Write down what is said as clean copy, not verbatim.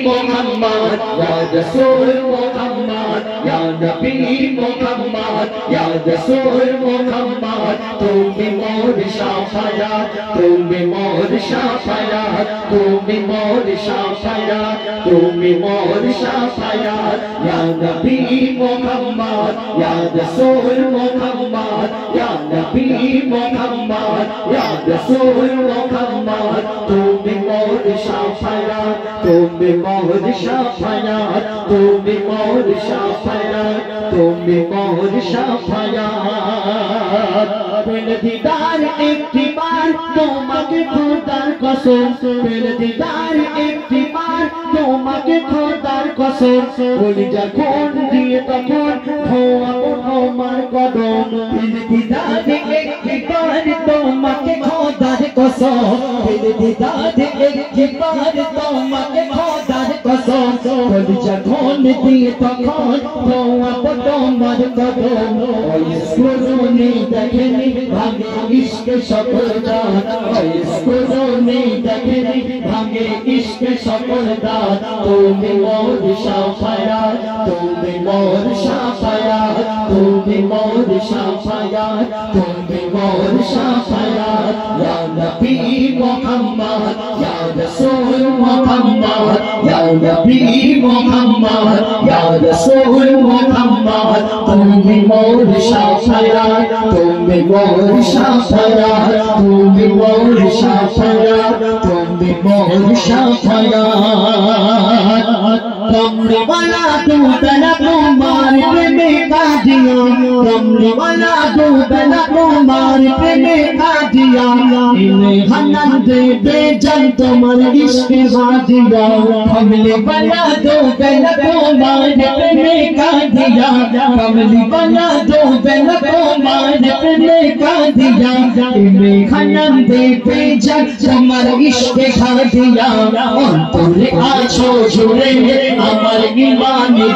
Muhammad ya Rasul Muhammad ya Nabi Muhammad ya Rasul Muhammad tumi mor shafayat tumi mor shafayat tumi mor shafayat tumi mor shafayat ya Nabi Muhammad ya Rasul Muhammad ya Nabi Muhammad ya Rasul Muhammad tumi mor shafayat tumi mor shafayat tumi mor shafayat tumi mor shafayat পেলে দিদার একটি বার তোমাকে খোদার কসম পেলে দিদার একটি বার তোমাকে খোদার কসম বলি যখন দিয়ে তখন ধোয়া তোমার কদম পেলে দিদার একটি বার তোমাকে খোদার কসম পেলে দিদার একটি বার তোমাকে খোদার কসম বলি যখন দিয়ে তখন ধোয়া তোমার কদম ওই সুরনি দেখেনি ভাঙে ইশকে সকল দান इसको जो नहीं देखे भांगे इश्क सकल दान तुम मोर शाफायात तुम मोर शाफायात तुम मोर शाफायात तुम मोर शाफायात या नबी मुहम्मद या रसूल मुहम्मद या नबी मुहम्मद या रसूल मुहम्मद तुम मोर शाफायात तुम मोर शाफायात तुम मोर शाफायात तुम मोर शाफायात कमरे वाला दूधना तुम्हार प्रेमे का दिया कमरे वाला दूधना तुम्हार प्रेमे का दिया इन्हें हनन दे बेजन तुम्हार इश्क वादिया कमरे वाला दूधना तुम्हार प्रेमे का दिया कमरे वाला दूधना तुम्हार प्रेमे का दिया इन्हें हनन दे बेजन तुम्हार इश्क वादिया अंतरे आछो जुड़े আমার ইমানি